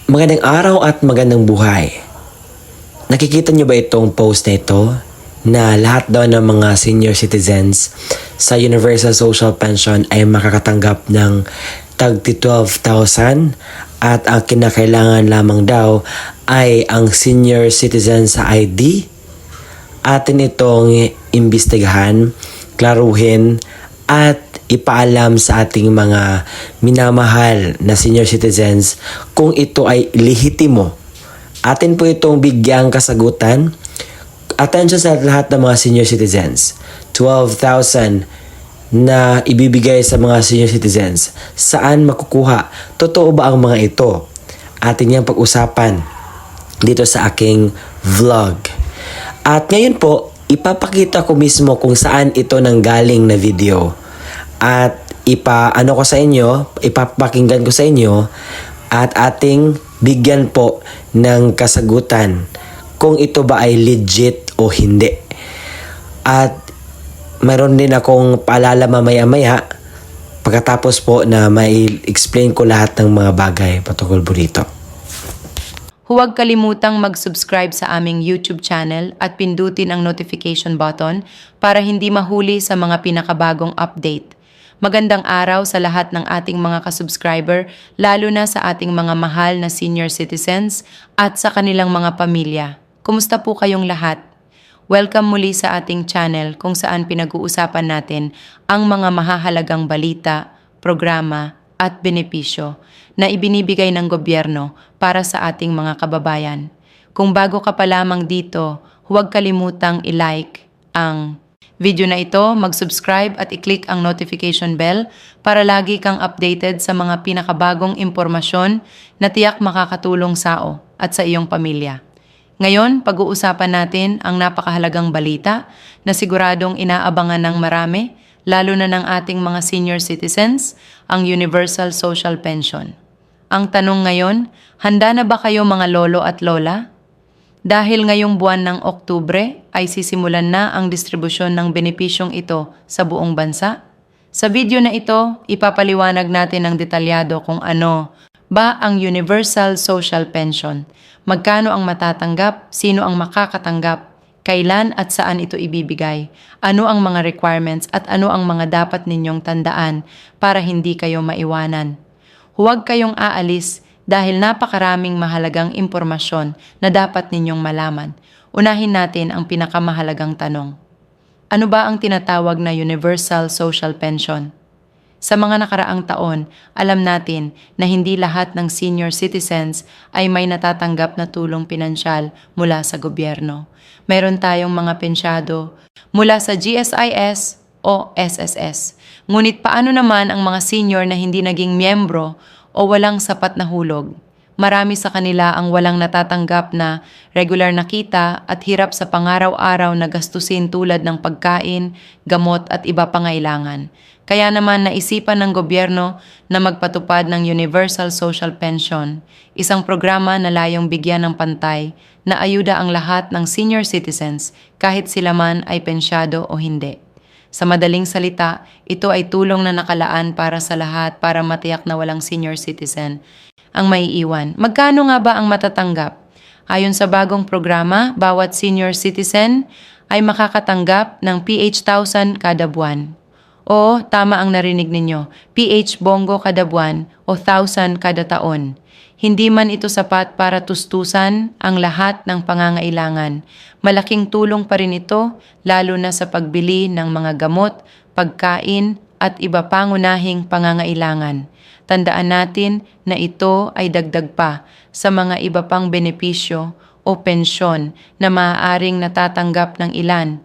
Magandang araw at magandang buhay. Nakikita niyo ba itong post na ito? Na lahat daw ng mga senior citizens sa Universal Social Pension ay makakatanggap ng tag 12,000 at ang kinakailangan lamang daw ay ang senior citizen sa ID. Atin itong imbestigahan, klaruhin at ipaalam sa ating mga minamahal na senior citizens kung ito ay lehitimo. Atin po itong bigyang kasagutan. Atensyon sa lahat ng mga senior citizens. 12,000 na ibibigay sa mga senior citizens. Saan makukuha? Totoo ba ang mga ito? Atin niyang pag-usapan dito sa aking vlog. At ngayon po, ipapakita ko mismo kung saan ito nanggaling na video. At ipapakinggan ko sa inyo at ating bigyan po ng kasagutan kung ito ba ay legit o hindi. At mayroon din akong paalala mamaya-maya pagkatapos po na may explain ko lahat ng mga bagay patungkol po dito. Huwag kalimutang mag-subscribe sa aming YouTube channel at pindutin ang notification button para hindi mahuli sa mga pinakabagong update. Magandang araw sa lahat ng ating mga kasubscriber, lalo na sa ating mga mahal na senior citizens at sa kanilang mga pamilya. Kumusta po kayong lahat? Welcome muli sa ating channel kung saan pinag-uusapan natin ang mga mahahalagang balita, programa at benepisyo na ibinibigay ng gobyerno para sa ating mga kababayan. Kung bago ka pa lamang dito, huwag kalimutang i-like ang video na ito, mag-subscribe at i-click ang notification bell para lagi kang updated sa mga pinakabagong impormasyon na tiyak makakatulong sao at sa iyong pamilya. Ngayon, pag-uusapan natin ang napakahalagang balita na siguradong inaabangan ng marami, lalo na ng ating mga senior citizens, ang Universal Social Pension. Ang tanong ngayon, handa na ba kayo mga lolo at lola? Dahil ngayong buwan ng Oktubre ay sisimulan na ang distribusyon ng benepisyong ito sa buong bansa. Sa video na ito, ipapaliwanag natin ng detalyado kung ano ba ang Universal Social Pension, magkano ang matatanggap, sino ang makakatanggap, kailan at saan ito ibibigay, ano ang mga requirements at ano ang mga dapat ninyong tandaan para hindi kayo maiwanan. Huwag kayong aalis dahil napakaraming mahalagang impormasyon na dapat ninyong malaman. Unahin natin ang pinakamahalagang tanong. Ano ba ang tinatawag na Universal Social Pension? Sa mga nakaraang taon, alam natin na hindi lahat ng senior citizens ay may natatanggap na tulong pinansyal mula sa gobyerno. Meron tayong mga pensyado mula sa GSIS o SSS. Ngunit paano naman ang mga senior na hindi naging miyembro o walang sapat na hulog? Marami sa kanila ang walang natatanggap na regular na kita at hirap sa pangaraw-araw na gastusin tulad ng pagkain, gamot at iba pangailangan. Kaya naman naisipan ng gobyerno na magpatupad ng Universal Social Pension, isang programa na layong bigyan ng pantay na ayuda ang lahat ng senior citizens kahit sila man ay pensyado o hindi. Sa madaling salita, ito ay tulong na nakalaan para sa lahat para matiyak na walang senior citizen ang maiiwan. Magkano nga ba ang matatanggap? Ayon sa bagong programa, bawat senior citizen ay makakatanggap ng PH1000 kada buwan. O, tama ang narinig ninyo, PH Bongo kada buwan o 1,000 kada taon. Hindi man ito sapat para tustusan ang lahat ng pangangailangan. Malaking tulong pa rin ito, lalo na sa pagbili ng mga gamot, pagkain at iba pangunahing pangangailangan. Tandaan natin na ito ay dagdag pa sa mga iba pang benepisyo o pensyon na maaaring natatanggap ng ilan.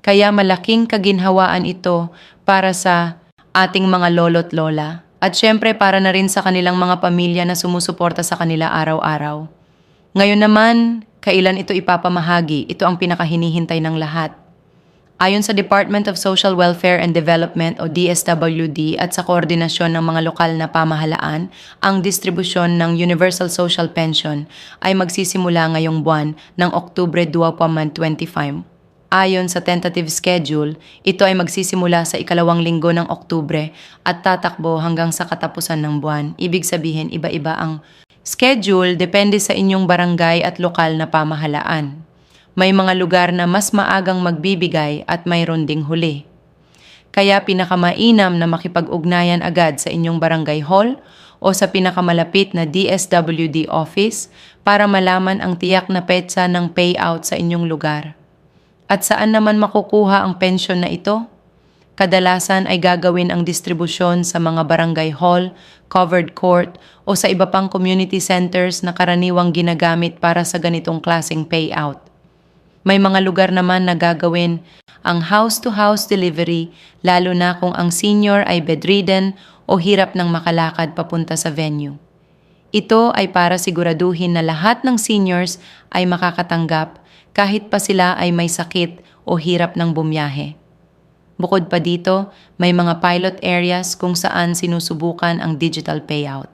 Kaya malaking kaginhawaan ito para sa ating mga lolo't lola at syempre para na rin sa kanilang mga pamilya na sumusuporta sa kanila araw-araw. Ngayon naman, kailan ito ipapamahagi? Ito ang pinakahinihintay ng lahat. Ayon sa Department of Social Welfare and Development o DSWD at sa koordinasyon ng mga lokal na pamahalaan, ang distribusyon ng Universal Social Pension ay magsisimula ngayong buwan ng Oktubre 2025. Ayon sa tentative schedule, ito ay magsisimula sa ikalawang linggo ng Oktubre at tatakbo hanggang sa katapusan ng buwan. Ibig sabihin, iba-iba ang Schedule depende sa inyong barangay at lokal na pamahalaan. May mga lugar na mas maagang magbibigay at mayroon ding huli. Kaya pinakamainam na makipag-ugnayan agad sa inyong barangay hall o sa pinakamalapit na DSWD office para malaman ang tiyak na petsa ng payout sa inyong lugar. At saan naman makukuha ang pensyon na ito? Kadalasan ay gagawin ang distribusyon sa mga barangay hall, covered court o sa iba pang community centers na karaniwang ginagamit para sa ganitong klaseng payout. May mga lugar naman na gagawin ang house-to-house delivery lalo na kung ang senior ay bedridden o hirap ng makalakad papunta sa venue. Ito ay para siguraduhin na lahat ng seniors ay makakatanggap kahit pa sila ay may sakit o hirap ng bumiyahe. Bukod pa dito, may mga pilot areas kung saan sinusubukan ang digital payout.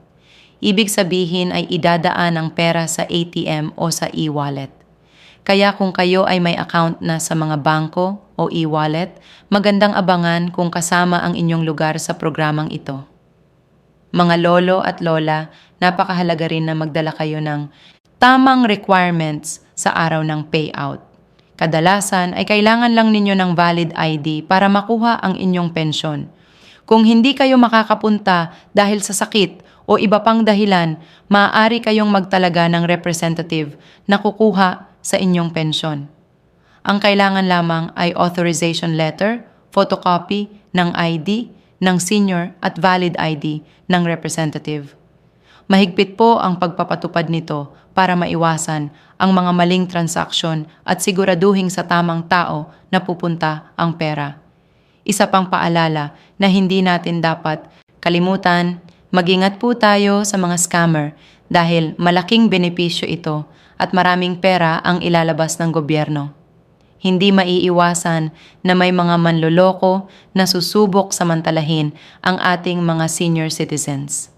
Ibig sabihin ay idadaan ang pera sa ATM o sa e-wallet. Kaya kung kayo ay may account na sa mga bangko o e-wallet, magandang abangan kung kasama ang inyong lugar sa programang ito. Mga lolo at lola, napakahalaga rin na magdala kayo ng tamang requirements sa araw ng payout. Kadalasan ay kailangan lang ninyo ng valid ID para makuha ang inyong pensyon. Kung hindi kayo makakapunta dahil sa sakit o iba pang dahilan, maaari kayong magtalaga ng representative na kukuha sa inyong pensyon. Ang kailangan lamang ay authorization letter, photocopy ng ID ng senior at valid ID ng representative. Mahigpit po ang pagpapatupad nito para maiwasan ang mga maling transaksyon at siguraduhin sa tamang tao na pupunta ang pera. Isa pang paalala na hindi natin dapat kalimutan, mag-ingat po tayo sa mga scammer dahil malaking benepisyo ito at maraming pera ang ilalabas ng gobyerno. Hindi maiiwasan na may mga manloloko na susubok samantalahin ang ating mga senior citizens.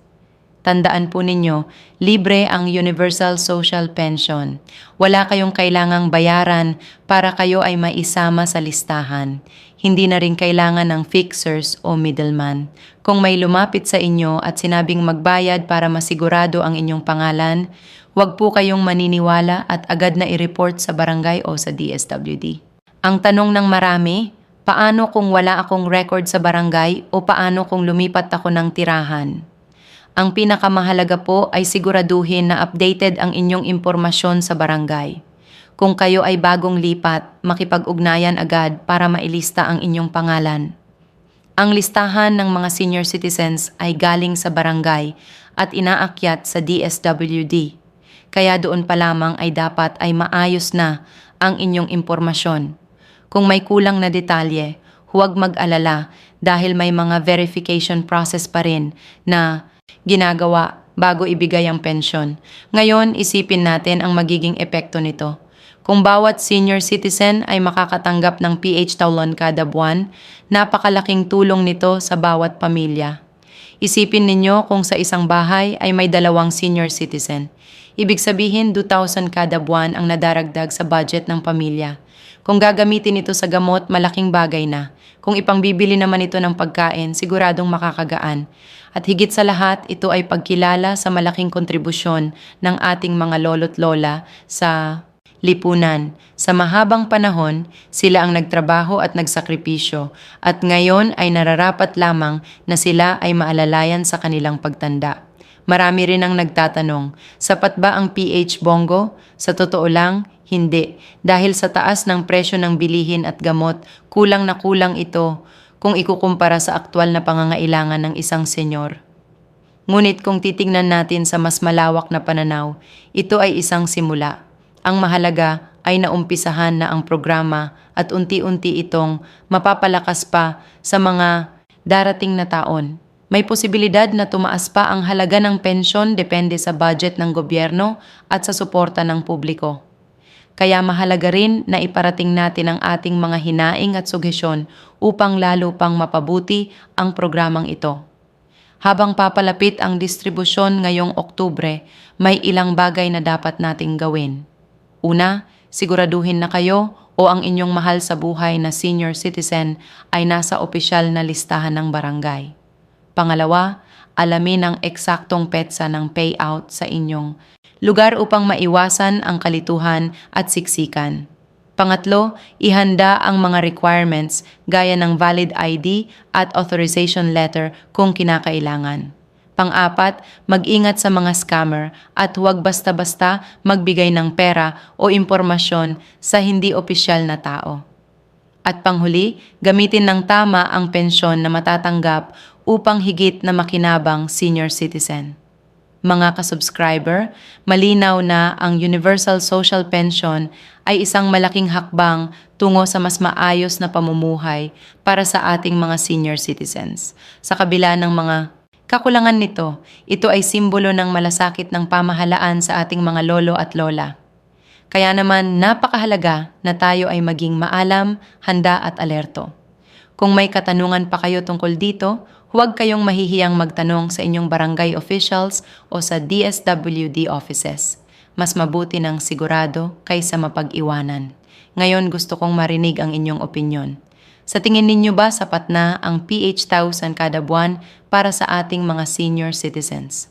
Tandaan po ninyo, libre ang Universal Social Pension. Wala kayong kailangang bayaran para kayo ay maisama sa listahan. Hindi na rin kailangan ng fixers o middleman. Kung may lumapit sa inyo at sinabing magbayad para masigurado ang inyong pangalan, huwag po kayong maniniwala at agad na i-report sa barangay o sa DSWD. Ang tanong ng marami, paano kung wala akong record sa barangay o paano kung lumipat ako ng tirahan? Ang pinakamahalaga po ay siguraduhin na updated ang inyong impormasyon sa barangay. Kung kayo ay bagong lipat, makipag-ugnayan agad para mailista ang inyong pangalan. Ang listahan ng mga senior citizens ay galing sa barangay at inaakyat sa DSWD. Kaya doon pa lamang ay dapat ay maayos na ang inyong impormasyon. Kung may kulang na detalye, huwag mag-alala dahil may mga verification process pa rin na ginagawa bago ibigay ang pensyon. Ngayon, isipin natin ang magiging epekto nito. Kung bawat senior citizen ay makakatanggap ng PH Taulan kada buwan, napakalaking tulong nito sa bawat pamilya. Isipin ninyo kung sa isang bahay ay may 2 senior citizen. Ibig sabihin, 2,000 kada buwan ang nadaragdag sa budget ng pamilya. Kung gagamitin ito sa gamot, malaking bagay na. Kung ipangbibili naman ito ng pagkain, siguradong makakagaan. At higit sa lahat, ito ay pagkilala sa malaking kontribusyon ng ating mga lolo't lola sa lipunan. Sa mahabang panahon, sila ang nagtrabaho at nagsakripisyo. At ngayon ay nararapat lamang na sila ay maalalayan sa kanilang pagtanda. Marami rin ang nagtatanong, sapat ba ang PH Bongo? Sa totoo lang, hindi. Dahil sa taas ng presyo ng bilihin at gamot, kulang na kulang ito kung ikukumpara sa aktwal na pangangailangan ng isang senyor. Ngunit kung titingnan natin sa mas malawak na pananaw, ito ay isang simula. Ang mahalaga ay naumpisahan na ang programa at unti-unti itong mapapalakas pa sa mga darating na taon. May posibilidad na tumaas pa ang halaga ng pensyon depende sa budget ng gobyerno at sa suporta ng publiko. Kaya mahalaga rin na iparating natin ang ating mga hinaing at sugesyon upang lalo pang mapabuti ang programang ito. Habang papalapit ang distribusyon ngayong Oktubre, may ilang bagay na dapat nating gawin. Una, siguraduhin na kayo o ang inyong mahal sa buhay na senior citizen ay nasa opisyal na listahan ng barangay. Pangalawa, alamin ang eksaktong petsa ng payout sa inyong lugar upang maiwasan ang kalituhan at siksikan. Pangatlo, ihanda ang mga requirements gaya ng valid ID at authorization letter kung kinakailangan. Pang-apat, mag-ingat sa mga scammer at huwag basta-basta magbigay ng pera o impormasyon sa hindi opisyal na tao. At panghuli, gamitin ng tama ang pensyon na matatanggap upang higit na makinabang senior citizen. Mga kasubscriber, malinaw na ang Universal Social Pension ay isang malaking hakbang tungo sa mas maayos na pamumuhay para sa ating mga senior citizens. Sa kabila ng mga kakulangan nito, ito ay simbolo ng malasakit ng pamahalaan sa ating mga lolo at lola. Kaya naman napakahalaga na tayo ay maging maalam, handa at alerto. Kung may katanungan pa kayo tungkol dito, huwag kayong mahihiyang magtanong sa inyong barangay officials o sa DSWD offices. Mas mabuti ng sigurado kaysa mapag-iwanan. Ngayon gusto kong marinig ang inyong opinyon. Sa tingin ninyo ba sapat na ang PH1000 kada buwan para sa ating mga senior citizens?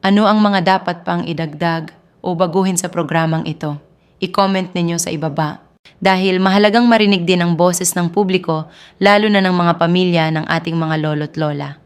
Ano ang mga dapat pang idagdag o baguhin sa programang ito? I-comment ninyo sa ibaba. Dahil mahalagang marinig din ang boses ng publiko, lalo na ng mga pamilya ng ating mga lolo't lola.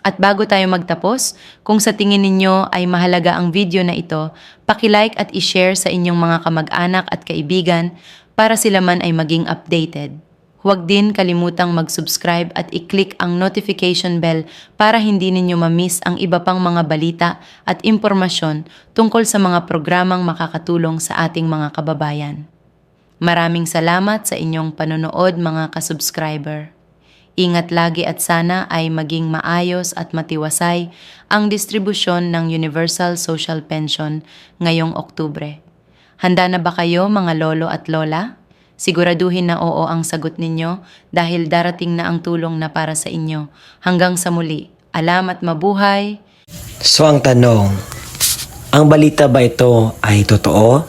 At bago tayo magtapos, kung sa tingin ninyo ay mahalaga ang video na ito, paki-like at i-share sa inyong mga kamag-anak at kaibigan para sila man ay maging updated. Huwag din kalimutang mag-subscribe at i-click ang notification bell para hindi ninyo ma-miss ang iba pang mga balita at impormasyon tungkol sa mga programang makakatulong sa ating mga kababayan. Maraming salamat sa inyong panonood mga kasubscriber. Ingat lagi at sana ay maging maayos at matiwasay ang distribusyon ng Universal Social Pension ngayong Oktubre. Handa na ba kayo mga lolo at lola? Siguraduhin na oo ang sagot ninyo dahil darating na ang tulong na para sa inyo. Hanggang sa muli, alam at mabuhay. So ang tanong, ang balita ba ito ay totoo?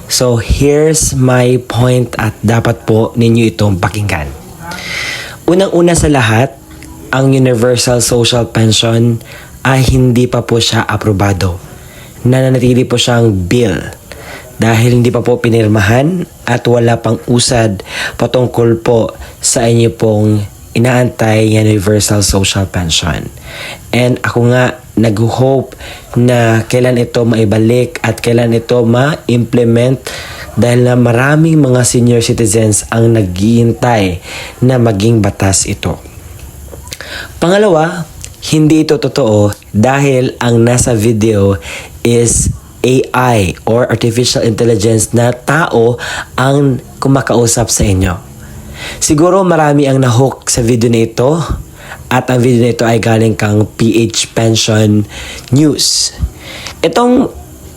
So here's my point at dapat po ninyo itong pakinggan. Unang-una sa lahat, ang Universal Social Pension ay hindi pa po siya aprobado. Nananatili po siyang bill dahil hindi pa po pinirmahan at wala pang usad patungkol po sa inyo pong inaantay Universal Social Pension. And ako nga nag-hope na kailan ito maibalik at kailan ito ma-implement dahil na maraming mga senior citizens ang naghihintay na maging batas ito. Pangalawa, hindi ito totoo dahil ang nasa video is AI or Artificial Intelligence na tao ang kumakausap sa inyo. Siguro marami ang nahook sa video na ito at ang video na ito ay galing kang PH Pension News. Itong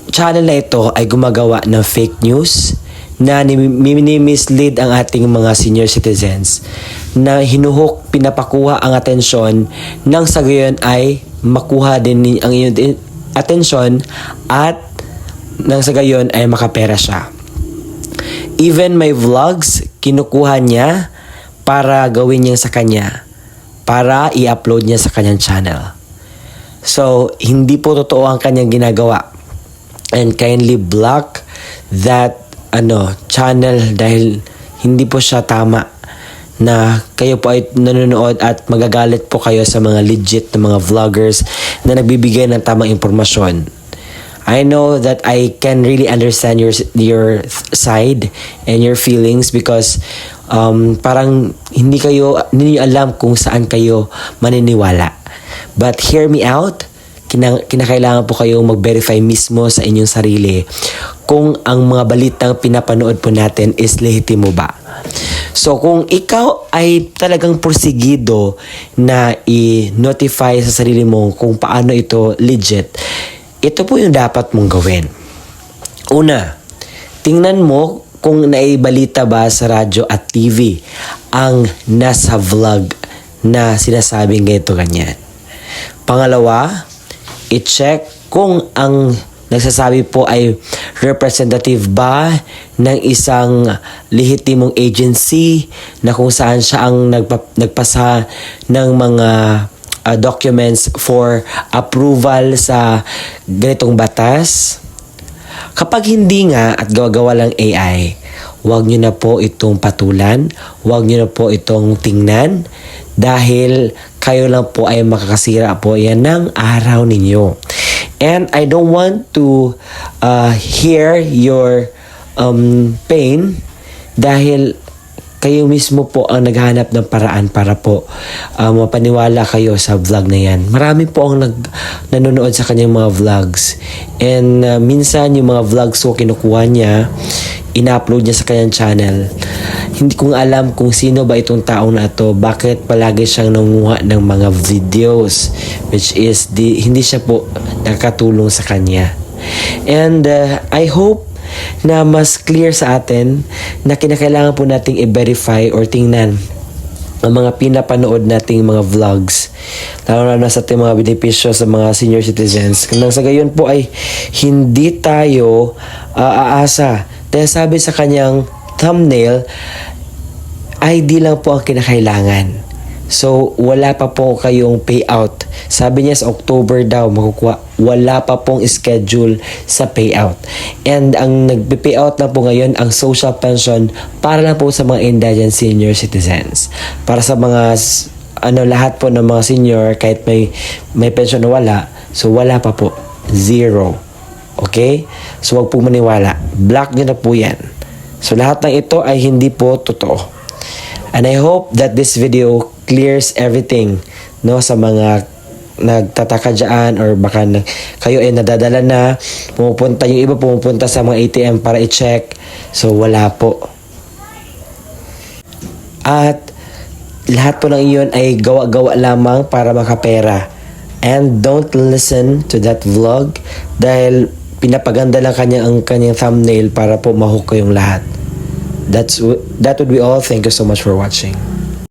channel na ito ay gumagawa ng fake news na mini-mislead ang ating mga senior citizens na hinuhok, pinapakuha ang atensyon nang sa gayon ay makuha din ang inyong atensyon at nang sa gayon ay makapera siya. Even my vlogs, kinukuha niya para gawin niya sa kanya, para i-upload niya sa kanyang channel. So, hindi po totoo ang kanyang ginagawa. And kindly block that channel dahil hindi po siya tama na kayo po ay nanonood at magagalit po kayo sa mga legit na mga vloggers na nagbibigay ng tamang impormasyon. I know that I can really understand your side and your feelings because parang hindi niyo alam kung saan kayo maniniwala. But hear me out. Kinakailangan po kayong mag-verify mismo sa inyong sarili kung ang mga balitang pinapanood po natin is lehitimo ba. So kung ikaw ay talagang porsigido na i-notify sa sarili mo kung paano ito legit, ito po yung dapat mong gawin. Una, tingnan mo kung naibalita ba sa radyo at TV ang nasa vlog na sinasabing ganito ganyan. Pangalawa, i-check kung ang nagsasabi po ay representative ba ng isang lehitimong agency na kung saan siya ang nagpasa ng mga documents for approval sa ganitong batas. Kapag hindi nga at gawa-gawa lang AI, huwag nyo na po itong patulan, huwag nyo na po itong tingnan dahil kayo lang po ay makakasira po yan ng araw ninyo. And I don't want to hear your pain dahil kayo mismo po ang naghahanap ng paraan para po mapaniwala kayo sa vlog na yan. Marami po ang nanonood sa kanyang mga vlogs. And minsan yung mga vlogs ko kinukuha niya, ina-upload niya sa kanyang channel. Hindi ko alam kung sino ba itong taong na ito, bakit palagi siyang nanguha ng mga videos, which is hindi siya po nakatulong sa kanya. And I hope na mas clear sa atin na kinakailangan po nating i-verify or tingnan ang mga pinapanood nating mga vlogs, lalo na sa ating mga benepisyo sa mga senior citizens. Nang sa gayon po ay hindi tayo aasa dahil sabi sa kanyang thumbnail, ID lang po ang kinakailangan. So, wala pa po kayong payout. Sabi niya sa October daw makukuha. Wala pa pong schedule sa payout. And ang nagpe-payout na po ngayon ang social pension para lang po sa mga indigent senior citizens. Para sa mga lahat po ng mga senior kahit may pension na wala. So, wala pa po. Zero. Okay? So, wag po maniwala. Block nyo na po yan. So, lahat ng ito ay hindi po totoo. And I hope that this video clears everything, no, sa mga nagtataka dyan or baka kayo ay nadadala na, yung iba pumupunta sa mga ATM para i-check. So, wala po. At lahat po ng iyon ay gawa-gawa lamang para makapera. And don't listen to that vlog dahil pinapaganda lang ang kanyang thumbnail para po mahook kayong lahat. That would be all. Thank you so much for watching.